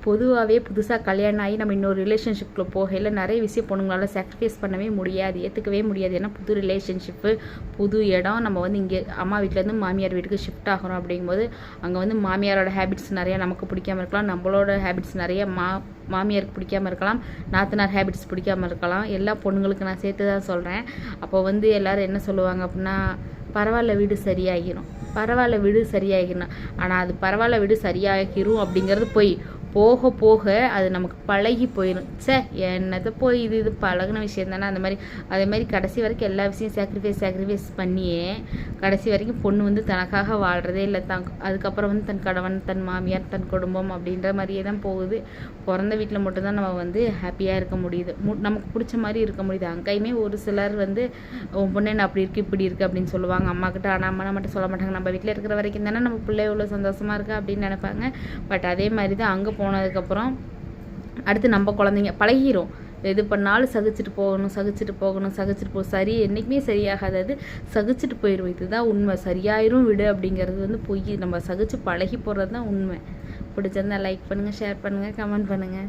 பொதுவாகவே புதுசாக கல்யாணம் ஆகி நம்ம இன்னொரு ரிலேஷன்ஷிப்பில் போகையில் நிறைய விஷயம் பொண்ணுங்களால் சாக்ரிஃபைஸ் பண்ணவே முடியாது, ஏற்றுக்கவே முடியாது. ஏன்னா புது ரிலேஷன்ஷிப்பு, புது இடம். நம்ம வந்து இங்கே அம்மா வீட்டிலேருந்து மாமியார் வீட்டுக்கு ஷிஃப்ட் ஆகிறோம் அப்படிங்கும்போது அங்கே வந்து மாமியாரோட ஹேபிட்ஸ் நிறையா நமக்கு பிடிக்காமல் இருக்கலாம், நம்மளோட ஹேபிட்ஸ் நிறைய மாமியாருக்கு பிடிக்காமல் இருக்கலாம், நாத்தனார் ஹேபிட்ஸ் பிடிக்காமல் இருக்கலாம். எல்லா பொண்ணுங்களுக்கு நான் சேர்த்து தான் சொல்கிறேன். அப்போ வந்து எல்லோரும் என்ன சொல்லுவாங்க அப்படின்னா, பரவாயில்ல வீடு சரியாகிடும், பரவாயில்ல வீடு சரியாகிடும். ஆனால் அது பரவாயில்ல வீடு சரியாகிரும் அப்படிங்கிறது போய் போக போக அது நமக்கு பழகி போயிடும். என்னத்தை போய் இது பழகின விஷயம் தானே. அந்த மாதிரி அதே மாதிரி கடைசி வரைக்கும் எல்லா விஷயம் சாக்ரிஃபைஸ் பண்ணியே கடைசி வரைக்கும் பொண்ணு வந்து தனக்காக வாழ்கிறதே இல்லை. அதுக்கப்புறம் வந்து தன் கணவன், தன் மாமியார், தன் குடும்பம் அப்படின்ற மாதிரியே தான் போகுது. பிறந்த வீட்டில் மட்டும்தான் நம்ம வந்து ஹாப்பியாக இருக்க முடியுது, நமக்கு பிடிச்ச மாதிரி இருக்க முடியுது. அங்கேயுமே ஒரு சிலர் வந்து உன் பொண்ணு என்ன அப்படி இருக்குது இப்படி இருக்குது அப்படின்னு சொல்லுவாங்க அம்மா கிட்ட. ஆனால் அம்மா மட்டும் சொல்ல மாட்டாங்க. நம்ம வீட்டில் இருக்கிற வரைக்கும் தானே நம்ம பிள்ளை எவ்வளோ சந்தோஷமாக இருக்கா அப்படின்னு நினைப்பாங்க. பட் அதே மாதிரி தான் அங்கே போனதுக்கப்புறம் அடுத்து நம்ம குழந்தைங்க பழகிரும். எது பண்ணாலும் சகிச்சுட்டு போகணும். சரி என்றைக்குமே சரியாகாது, அது சகிச்சுட்டு போயிடும். இதுதான் உண்மை. சரியாயிரும் விடு அப்படிங்கிறது வந்து பொய். நம்ம சகிச்சு பழகி போகிறது தான் உண்மை. பிடிச்சிருந்தா லைக் பண்ணுங்கள், ஷேர் பண்ணுங்கள், கமெண்ட் பண்ணுங்கள்.